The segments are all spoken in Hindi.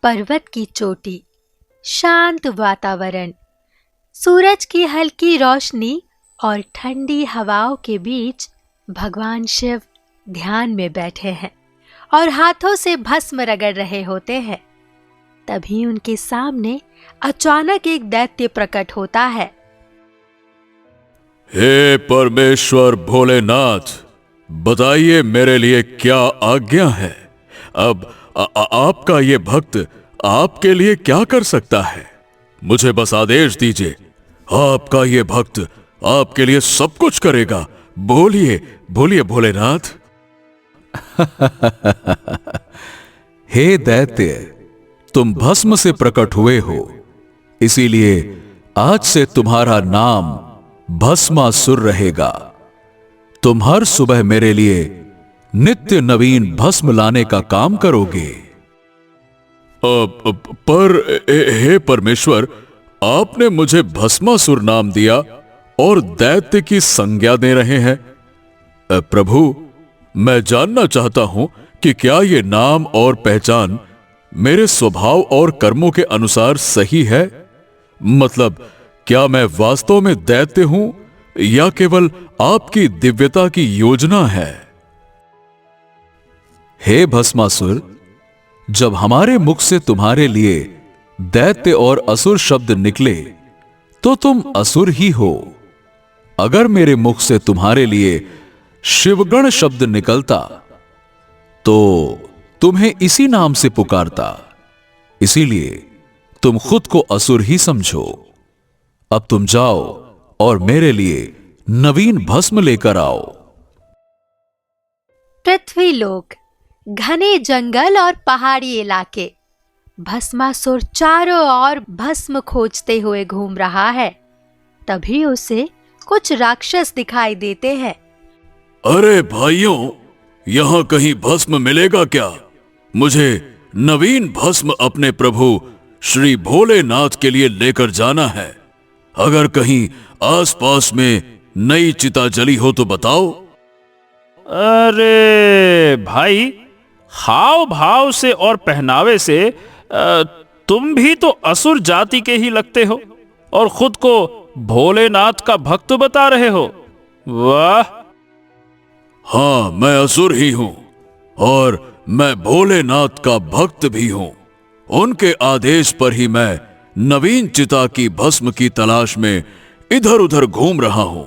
पर्वत की चोटी, शांत वातावरण, सूरज की हल्की रोशनी और ठंडी हवाओं के बीच भगवान शिव ध्यान में बैठे हैं और हाथों से भस्म रगड़ रहे होते हैं। तभी उनके सामने अचानक एक दैत्य प्रकट होता है। हे परमेश्वर भोलेनाथ, बताइए मेरे लिए क्या आज्ञा है। अब आपका ये भक्त आपके लिए क्या कर सकता है? मुझे बस आदेश दीजिए, आपका ये भक्त आपके लिए सब कुछ करेगा। बोलिए बोलिए भोलेनाथ। हे दैत्य, तुम भस्म से प्रकट हुए हो, इसीलिए आज से तुम्हारा नाम भस्मासुर रहेगा। तुम हर सुबह मेरे लिए नित्य नवीन भस्म लाने का काम करोगे। पर हे परमेश्वर, आपने मुझे भस्मासुर नाम दिया और दैत्य की संज्ञा दे रहे हैं। प्रभु, मैं जानना चाहता हूं कि क्या ये नाम और पहचान मेरे स्वभाव और कर्मों के अनुसार सही है? मतलब, क्या मैं वास्तव में दैत्य हूं या केवल आपकी दिव्यता की योजना है? हे भस्मासुर, जब हमारे मुख से तुम्हारे लिए दैत्य और असुर शब्द निकले तो तुम असुर ही हो। अगर मेरे मुख से तुम्हारे लिए शिवगण शब्द निकलता तो तुम्हें इसी नाम से पुकारता। इसीलिए तुम खुद को असुर ही समझो। अब तुम जाओ और मेरे लिए नवीन भस्म लेकर आओ। पृथ्वी लोक, घने जंगल और पहाड़ी इलाके। भस्मासुर चारों ओर भस्म खोजते हुए घूम रहा है। तभी उसे कुछ राक्षस दिखाई देते हैं। अरे भाइयों, यहां कहीं भस्म मिलेगा क्या? मुझे नवीन भस्म अपने प्रभु श्री भोलेनाथ के लिए लेकर जाना है। अगर कहीं आसपास में नई चिता जली हो तो बताओ। अरे भाई, हाव भाव से और पहनावे से तुम भी तो असुर जाति के ही लगते हो और खुद को भोलेनाथ का भक्त बता रहे हो। वाह! हाँ, मैं असुर ही हूं और मैं भोलेनाथ का भक्त भी हूं। उनके आदेश पर ही मैं नवीन चिता की भस्म की तलाश में इधर उधर घूम रहा हूं।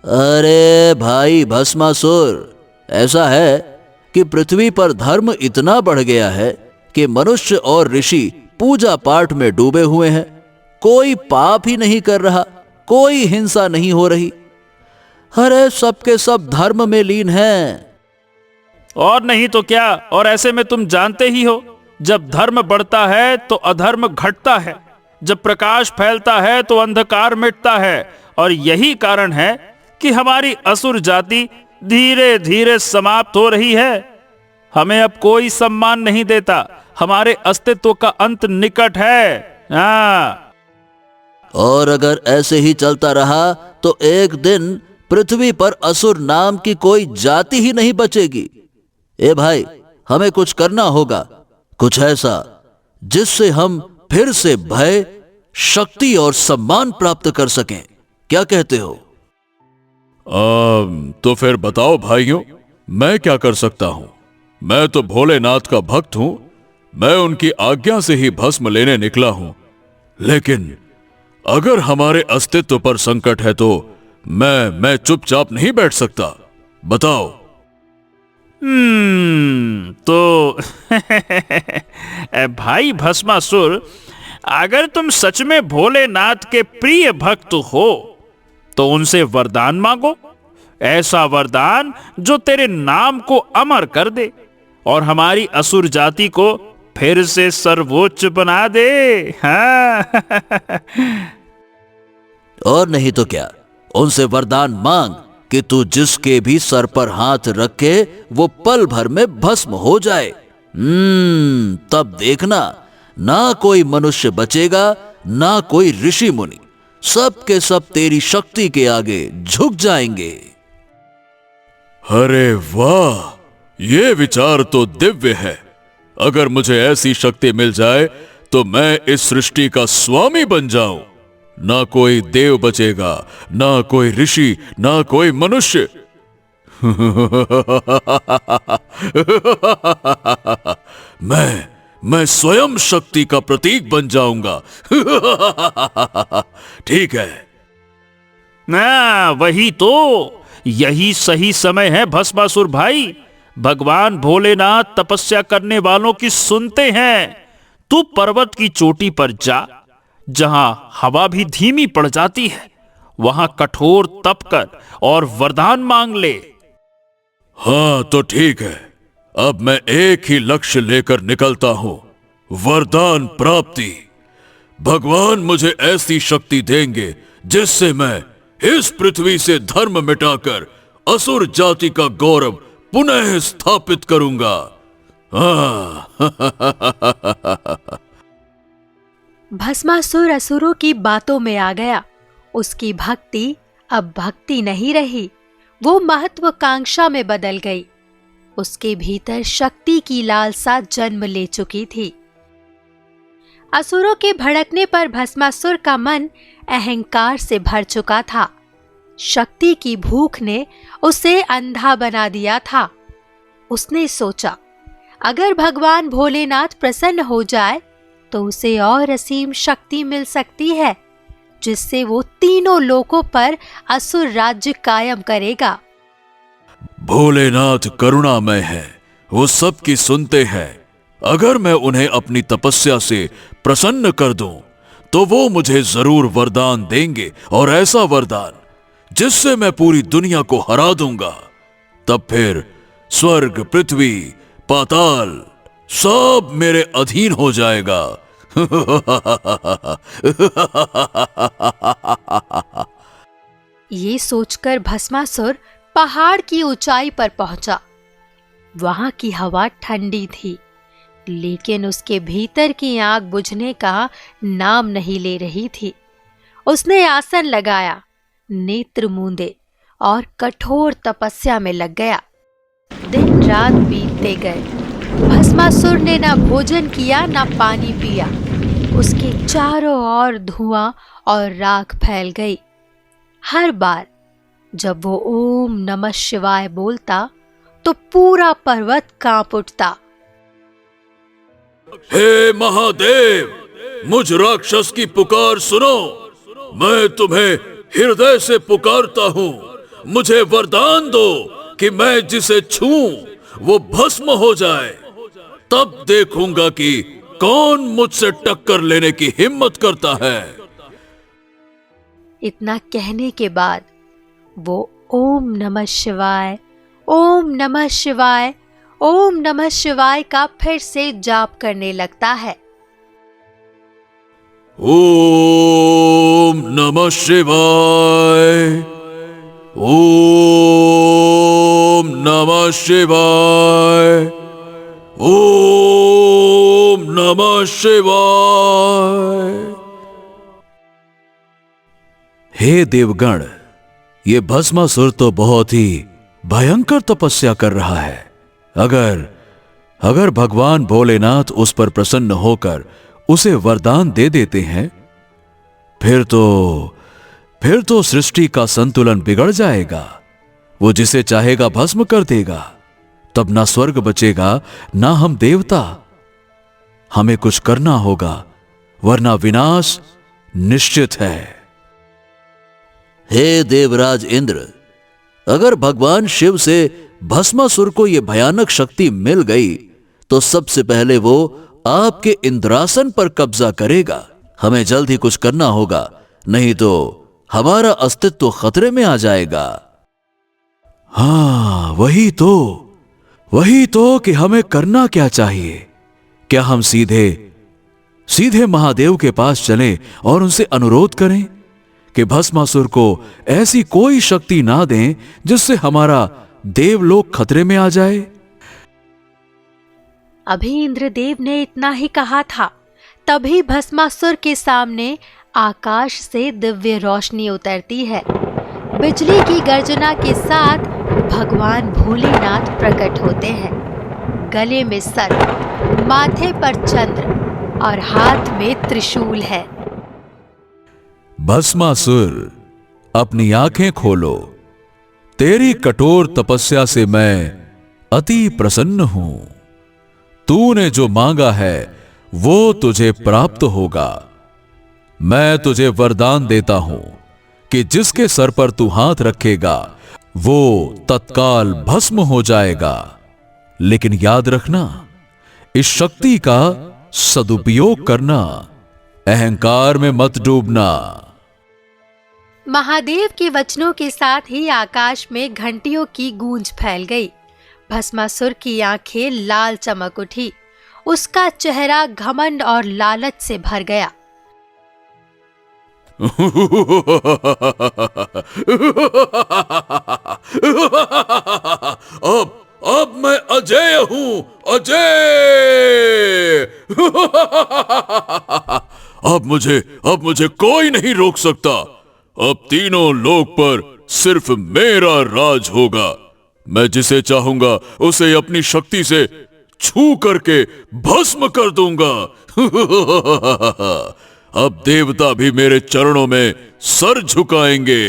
अरे भाई भस्मासुर, ऐसा है कि पृथ्वी पर धर्म इतना बढ़ गया है कि मनुष्य और ऋषि पूजा पाठ में डूबे हुए हैं। कोई पाप ही नहीं कर रहा, कोई हिंसा नहीं हो रही। अरे सबके सब धर्म में लीन हैं। और नहीं तो क्या। और ऐसे में तुम जानते ही हो, जब धर्म बढ़ता है तो अधर्म घटता है, जब प्रकाश फैलता है तो अंधकार मिटता है। और यही कारण है कि हमारी असुर जाति धीरे धीरे समाप्त हो रही है। हमें अब कोई सम्मान नहीं देता। हमारे अस्तित्व का अंत निकट है। हाँ। और अगर ऐसे ही चलता रहा तो एक दिन पृथ्वी पर असुर नाम की कोई जाति ही नहीं बचेगी। ए भाई, हमें कुछ करना होगा, कुछ ऐसा जिससे हम फिर से भय, शक्ति और सम्मान प्राप्त कर सकें। क्या कहते हो? तो फिर बताओ भाइयों, मैं क्या कर सकता हूं? मैं तो भोलेनाथ का भक्त हूं। मैं उनकी आज्ञा से ही भस्म लेने निकला हूं। लेकिन अगर हमारे अस्तित्व पर संकट है तो मैं चुपचाप नहीं बैठ सकता। बताओ। तो भाई भस्मासुर, अगर तुम सच में भोलेनाथ के प्रिय भक्त हो तो उनसे वरदान मांगो। ऐसा वरदान जो तेरे नाम को अमर कर दे और हमारी असुर जाति को फिर से सर्वोच्च बना दे। हाँ। और नहीं तो क्या, उनसे वरदान मांग कि तू जिसके भी सर पर हाथ रखे वो पल भर में भस्म हो जाए। तब देखना, ना कोई मनुष्य बचेगा, ना कोई ऋषि मुनि। सब के सब तेरी शक्ति के आगे झुक जाएंगे। अरे वाह, ये विचार तो दिव्य है। अगर मुझे ऐसी शक्ति मिल जाए तो मैं इस सृष्टि का स्वामी बन जाऊं। ना कोई देव बचेगा, ना कोई ऋषि, ना कोई मनुष्य। मैं स्वयं शक्ति का प्रतीक बन जाऊंगा। ठीक है। ना, वही तो, यही सही समय है भस्मासुर भाई। भगवान भोलेनाथ तपस्या करने वालों की सुनते हैं। तू पर्वत की चोटी पर जा, जहां हवा भी धीमी पड़ जाती है, वहां कठोर तप कर और वरदान मांग ले। हाँ तो ठीक है, अब मैं एक ही लक्ष्य लेकर निकलता हूं, वरदान प्राप्ति। भगवान मुझे ऐसी शक्ति देंगे जिससे मैं इस पृथ्वी से धर्म मिटाकर असुर जाति का गौरव पुनः स्थापित करूंगा। भस्मासुर असुरों की बातों में आ गया। उसकी भक्ति अब भक्ति नहीं रही, वो महत्वाकांक्षा में बदल गई। उसके भीतर शक्ति की लालसा जन्म ले चुकी थी। असुरों के भड़कने पर भस्मासुर का मन अहंकार से भर चुका था। शक्ति की भूख ने उसे अंधा बना दिया था। उसने सोचा, अगर भगवान भोलेनाथ प्रसन्न हो जाए तो उसे और असीम शक्ति मिल सकती है, जिससे वो तीनों लोकों पर असुर राज्य कायम करेगा। भोलेनाथ करुणामय है, वो सबकी सुनते हैं। अगर मैं उन्हें अपनी तपस्या से प्रसन्न कर दूं तो वो मुझे जरूर वरदान देंगे, और ऐसा वरदान जिससे मैं पूरी दुनिया को हरा दूंगा। तब फिर स्वर्ग, पृथ्वी, पाताल सब मेरे अधीन हो जाएगा। ये सोचकर भस्मासुर पहाड़ की ऊंचाई पर पहुंचा। वहां की हवा ठंडी थी, लेकिन उसके भीतर की आग बुझने का नाम नहीं ले रही थी। उसने आसन लगाया, नेत्र मूंदे और कठोर तपस्या में लग गया। दिन रात बीतते गए। भस्मासुर ने ना भोजन किया, ना पानी पिया। उसके चारों ओर धुआं और राख फैल गई। हर बार जब वो ओम नमः शिवाय बोलता तो पूरा पर्वत कांप उठता। हे महादेव, मुझ राक्षस की पुकार सुनो। मैं तुम्हें हृदय से पुकारता हूँ। मुझे वरदान दो कि मैं जिसे छूं वो भस्म हो जाए। तब देखूंगा कि कौन मुझसे टक्कर लेने की हिम्मत करता है। इतना कहने के बाद वो ओम नमः शिवाय, ओम नमः शिवाय, ओम नमः शिवाय का फिर से जाप करने लगता है। ओम नमः शिवाय, ओम नमः शिवाय, ओम नमः शिवाय। हे देवगण, ये भस्मासुर तो बहुत ही भयंकर तपस्या कर रहा है। अगर भगवान भोलेनाथ उस पर प्रसन्न होकर उसे वरदान दे देते हैं, फिर तो सृष्टि का संतुलन बिगड़ जाएगा। वो जिसे चाहेगा भस्म कर देगा। तब ना स्वर्ग बचेगा, ना हम देवता। हमें कुछ करना होगा, वरना विनाश निश्चित है। हे देवराज इंद्र, अगर भगवान शिव से भस्मासुर को यह भयानक शक्ति मिल गई तो सबसे पहले वो आपके इंद्रासन पर कब्जा करेगा। हमें जल्द ही कुछ करना होगा, नहीं तो हमारा अस्तित्व खतरे में आ जाएगा। हाँ, वही तो कि हमें करना क्या चाहिए। क्या हम सीधे महादेव के पास चलें और उनसे अनुरोध करें कि भस्मासुर को ऐसी कोई शक्ति ना दें जिससे हमारा देवलोक खतरे में आ जाए? अभी इंद्रदेव ने इतना ही कहा था, तभी भस्मासुर के सामने आकाश से दिव्य रोशनी उतरती है। बिजली की गर्जना के साथ भगवान भोलेनाथ प्रकट होते हैं। गले में सर्प, माथे पर चंद्र और हाथ में त्रिशूल है। भस्मासुर, अपनी आंखें खोलो। तेरी कठोर तपस्या से मैं अति प्रसन्न हूं। तूने जो मांगा है वो तुझे प्राप्त होगा। मैं तुझे वरदान देता हूं कि जिसके सर पर तू हाथ रखेगा वो तत्काल भस्म हो जाएगा। लेकिन याद रखना, इस शक्ति का सदुपयोग करना, अहंकार में मत डूबना। महादेव के वचनों के साथ ही आकाश में घंटियों की गूंज फैल गई। भस्मासुर की आंखें लाल चमक उठी। उसका चेहरा घमंड और लालच से भर गया। अब मैं अजय हूं, अजय। अब मुझे कोई नहीं रोक सकता। अब तीनों लोक पर सिर्फ मेरा राज होगा। मैं जिसे चाहूंगा उसे अपनी शक्ति से छू करके भस्म कर दूंगा। अब देवता भी मेरे चरणों में सर झुकाएंगे।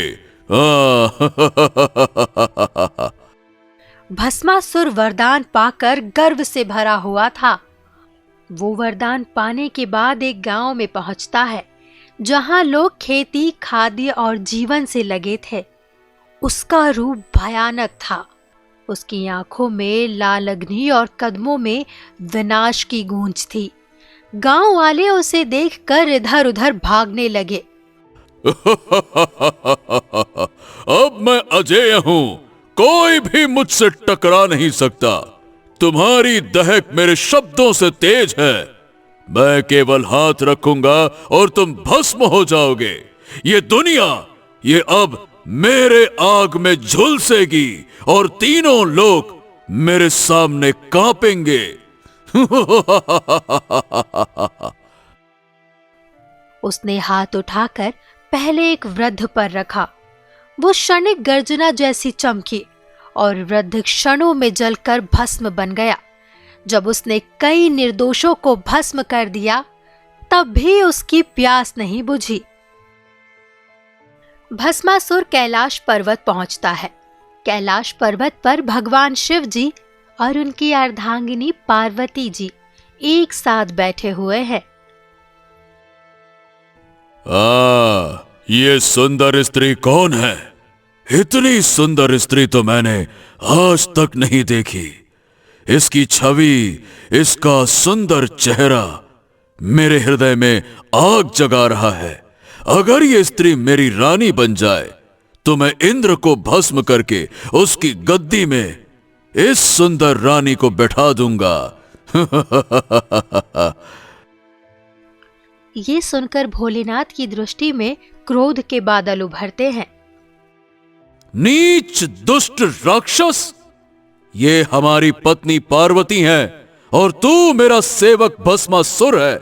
भस्मासुर वरदान पाकर गर्व से भरा हुआ था। वो वरदान पाने के बाद एक गांव में पहुंचता है जहां लोग खेती, खाद्य और जीवन से लगे थे। उसका रूप भयानक था। उसकी आंखों में लाल अग्नि और कदमों में विनाश की गूंज थी। गांव वाले उसे देखकर इधर उधर भागने लगे। अब मैं अजेय हूं, कोई भी मुझसे टकरा नहीं सकता। तुम्हारी दहक मेरे शब्दों से तेज है। मैं केवल हाथ रखूंगा और तुम भस्म हो जाओगे। ये दुनिया, ये अब मेरे आग में झुलसेगी और तीनों लोग मेरे सामने कांपेंगे। उसने हाथ उठाकर पहले एक वृद्ध पर रखा। वो क्षणिक गर्जना जैसी चमकी और वृद्ध क्षणों में जलकर भस्म बन गया। जब उसने कई निर्दोषों को भस्म कर दिया, तब भी उसकी प्यास नहीं बुझी। भस्मासुर कैलाश पर्वत पहुंचता है। कैलाश पर्वत पर भगवान शिव जी और उनकी अर्धांगिनी पार्वती जी एक साथ बैठे हुए हैं। ये सुंदर स्त्री कौन है? इतनी सुंदर स्त्री तो मैंने आज तक नहीं देखी। इसकी छवि, इसका सुंदर चेहरा मेरे हृदय में आग जगा रहा है। अगर ये स्त्री मेरी रानी बन जाए तो मैं इंद्र को भस्म करके उसकी गद्दी में इस सुंदर रानी को बैठा दूंगा। ये सुनकर भोलेनाथ की दृष्टि में क्रोध के बादल उभरते हैं। नीच दुष्ट राक्षस, ये हमारी पत्नी पार्वती है और तू मेरा सेवक भस्मासुर है।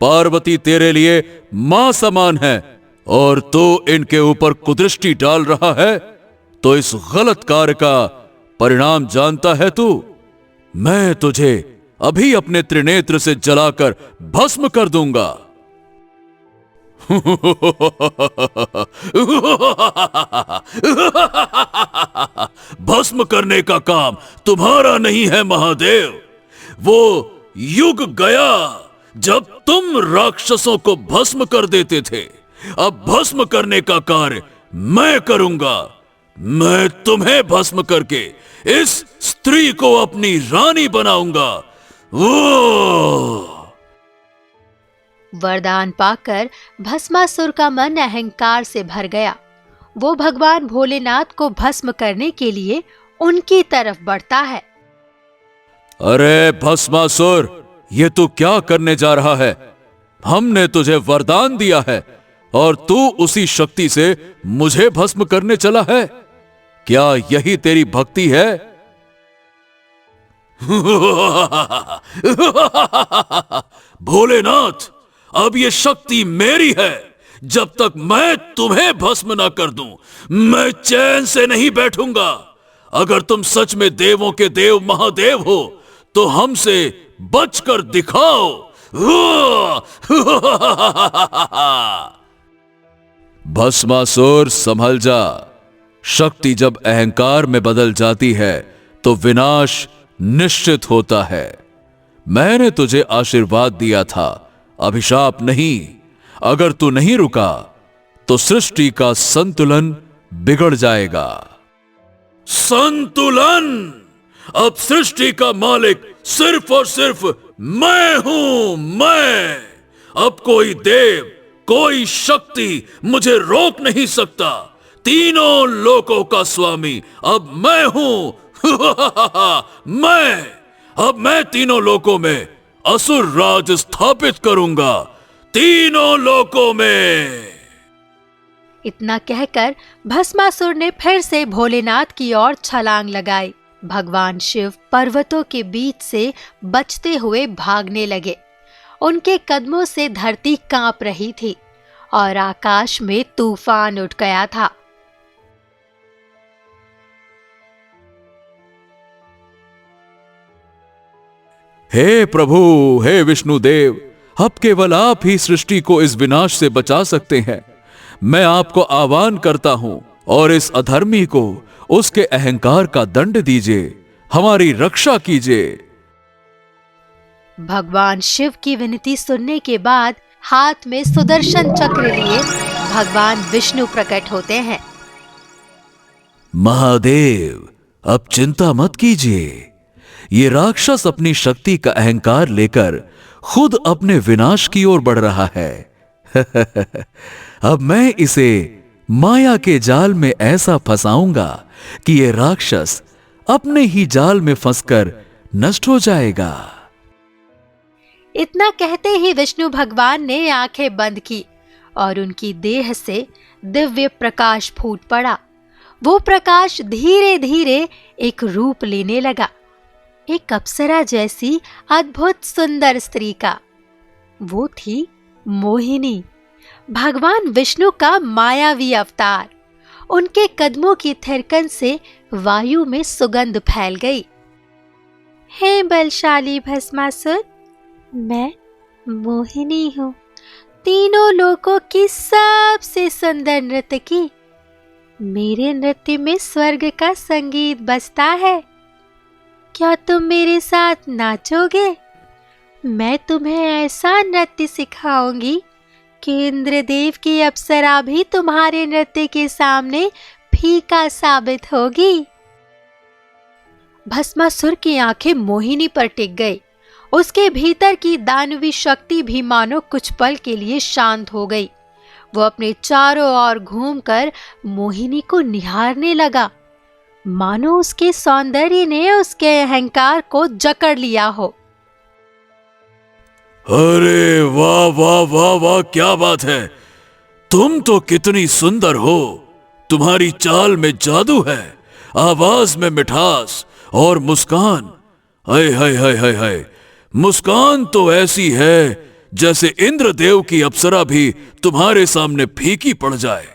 पार्वती तेरे लिए मां समान है और तू इनके ऊपर कुदृष्टि डाल रहा है। तो इस गलत कार्य का परिणाम जानता है तू? मैं तुझे अभी अपने त्रिनेत्र से जलाकर भस्म कर दूंगा। भस्म करने का काम तुम्हारा नहीं है महादेव। वो युग गया जब तुम राक्षसों को भस्म कर देते थे। अब भस्म करने का कार्य मैं करूंगा। मैं तुम्हें भस्म करके इस स्त्री को अपनी रानी बनाऊंगा। वरदान पाकर भस्मासुर का मन अहंकार से भर गया। वो भगवान भोलेनाथ को भस्म करने के लिए उनकी तरफ बढ़ता है। अरे भस्मासुर, ये तू क्या करने जा रहा है? हमने तुझे वरदान दिया है और तू उसी शक्ति से मुझे भस्म करने चला है। क्या यही तेरी भक्ति है? भोलेनाथ, अब ये शक्ति मेरी है। जब तक मैं तुम्हें भस्म ना कर दूं, मैं चैन से नहीं बैठूंगा। अगर तुम सच में देवों के देव महादेव हो तो हमसे बचकर दिखाओ। भस्मासुर संभल जा। शक्ति जब अहंकार में बदल जाती है तो विनाश निश्चित होता है। मैंने तुझे आशीर्वाद दिया था, अभिशाप नहीं। अगर तू नहीं रुका तो सृष्टि का संतुलन बिगड़ जाएगा। संतुलन? अब सृष्टि का मालिक सिर्फ और सिर्फ मैं हूं, मैं। अब कोई देव, कोई शक्ति मुझे रोक नहीं सकता। तीनों लोकों का स्वामी अब मैं हूं। अब मैं तीनों लोकों में असुर राज स्थापित करूंगा, तीनों लोकों में। इतना कहकर भस्मासुर ने फिर से भोलेनाथ की ओर छलांग लगाई। भगवान शिव पर्वतों के बीच से बचते हुए भागने लगे। उनके कदमों से धरती कांप रही थी और आकाश में तूफान उठ गया था। हे प्रभु, हे विष्णुदेव, अब केवल आप ही सृष्टि को इस विनाश से बचा सकते हैं। मैं आपको आह्वान करता हूं और इस अधर्मी को उसके अहंकार का दंड दीजिए, हमारी रक्षा कीजिए। भगवान शिव की विनती सुनने के बाद हाथ में सुदर्शन चक्र लिए भगवान विष्णु प्रकट होते हैं। महादेव, अब चिंता मत कीजिए। ये राक्षस अपनी शक्ति का अहंकार लेकर खुद अपने विनाश की ओर बढ़ रहा है। अब मैं इसे माया के जाल में ऐसा फंसाऊंगा कि ये राक्षस अपने ही जाल में फंसकर नष्ट हो जाएगा। इतना कहते ही विष्णु भगवान ने आंखें बंद की और उनकी देह से दिव्य प्रकाश फूट पड़ा। वो प्रकाश धीरे धीरे एक रूप लेने लगा, एक अप्सरा जैसी अद्भुत सुंदर स्त्री का। वो थी मोहिनी, भगवान विष्णु का मायावी अवतार। उनके कदमों की थिरकन से वायु में सुगंध फैल गई। हे बलशाली भस्मासुर, मैं मोहिनी हूँ, तीनों लोकों की सबसे सुंदर नर्तकी। मेरे नृत्य में स्वर्ग का संगीत बजता है। क्या तुम मेरे साथ नाचोगे? मैं तुम्हें ऐसा नृत्य सिखाऊंगी कि इंद्रदेव की अप्सरा भी तुम्हारे नृत्य के सामने फीका साबित होगी। भस्मासुर की आंखें मोहिनी पर टिक गई। उसके भीतर की दानवी शक्ति भी मानो कुछ पल के लिए शांत हो गई। वो अपने चारों ओर घूमकर मोहिनी को निहारने लगा, मानो उसके सौंदर्य ने उसके अहंकार को जकड़ लिया हो। अरे वाह वाह वाह वाह, क्या बात है! तुम तो कितनी सुंदर हो। तुम्हारी चाल में जादू है, आवाज में मिठास और मुस्कान। हाय हाय हाय हाय हाय, मुस्कान तो ऐसी है जैसे इंद्रदेव की अप्सरा भी तुम्हारे सामने फीकी पड़ जाए।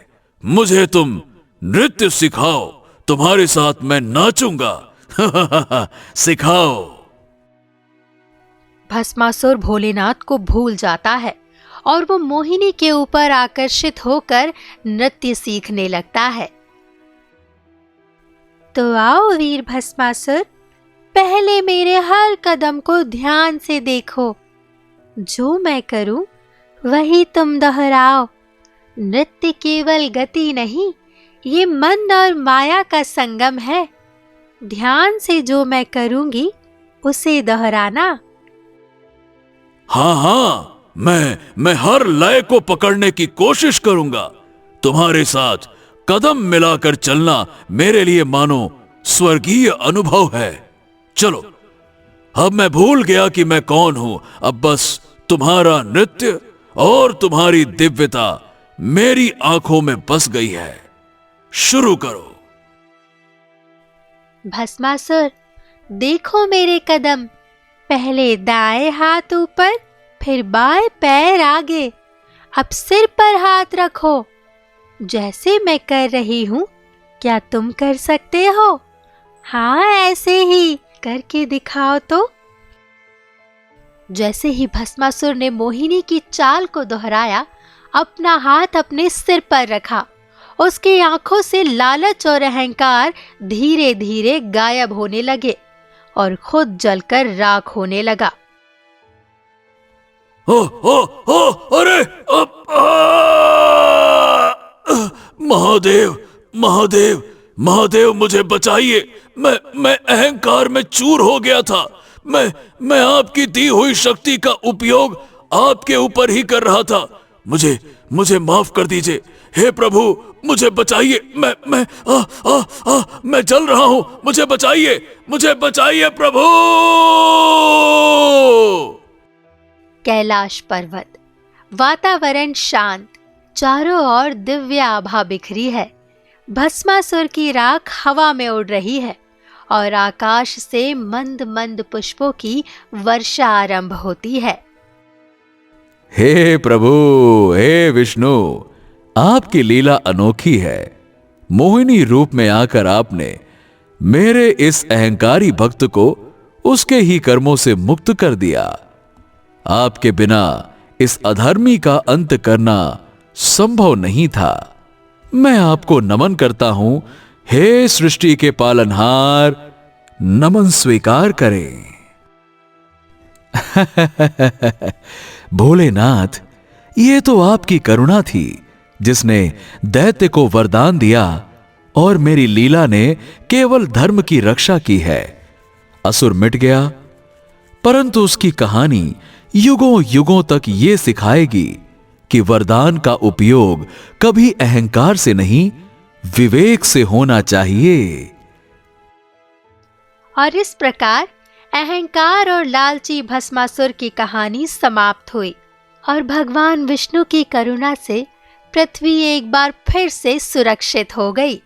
मुझे तुम नृत्य सिखाओ, तुम्हारे साथ मैं नाचूंगा। सिखाओ। भस्मासुर भोलेनाथ को भूल जाता है और वो मोहिनी के ऊपर आकर्षित होकर नृत्य सीखने लगता है। तो आओ वीर भस्मासुर, पहले मेरे हर कदम को ध्यान से देखो। जो मैं करूं वही तुम दोहराओ। नृत्य केवल गति नहीं, ये मन और माया का संगम है। ध्यान से जो मैं करूंगी उसे दोहराना। हाँ हाँ, मैं हर लय को पकड़ने की कोशिश करूंगा। तुम्हारे साथ कदम मिलाकर चलना मेरे लिए मानो स्वर्गीय अनुभव है। चलो, अब मैं भूल गया कि मैं कौन हूं। अब बस तुम्हारा नृत्य और तुम्हारी दिव्यता मेरी आंखों में बस गई है। शुरू करो। भस्मासुर, देखो मेरे कदम। पहले दाएं हाथ ऊपर, फिर बाएं पैर आगे। अब सिर पर हाथ रखो। जैसे मैं कर रही हूं, क्या तुम कर सकते हो? हाँ, ऐसे ही करके दिखाओ तो। जैसे ही भस्मासुर ने मोहिनी की चाल को दोहराया, अपना हाथ अपने सिर पर रखा, उसकी आंखों से लालच और अहंकार धीरे धीरे गायब होने लगे और खुद जलकर राख होने लगा। ओ, ओ, ओ, अरे महादेव, महादेव, महादेव, मुझे बचाइए। मैं अहंकार में चूर हो गया था। मैं आपकी दी हुई शक्ति का उपयोग आपके ऊपर ही कर रहा था। मुझे माफ कर दीजिए। हे प्रभु, मुझे बचाइए। मैं जल रहा हूं। मुझे बचाइए प्रभु। कैलाश पर्वत, वातावरण शांत, चारों ओर दिव्य आभा बिखरी है। भस्मासुर की राख हवा में उड़ रही है और आकाश से मंद मंद पुष्पों की वर्षा आरंभ होती है। हे प्रभु, हे विष्णु, आपकी लीला अनोखी है। मोहिनी रूप में आकर आपने मेरे इस अहंकारी भक्त को उसके ही कर्मों से मुक्त कर दिया। आपके बिना इस अधर्मी का अंत करना संभव नहीं था। मैं आपको नमन करता हूं। हे सृष्टि के पालनहार, नमन स्वीकार करें। भोलेनाथ, ये तो आपकी करुणा थी जिसने दैत्य को वरदान दिया और मेरी लीला ने केवल धर्म की रक्षा की है। असुर मिट गया, परंतु उसकी कहानी युगों युगों तक ये सिखाएगी कि वरदान का उपयोग कभी अहंकार से नहीं, विवेक से होना चाहिए। और इस प्रकार अहंकार और लालची भस्मासुर की कहानी समाप्त हुई और भगवान विष्णु की करुणा से पृथ्वी एक बार फिर से सुरक्षित हो गई।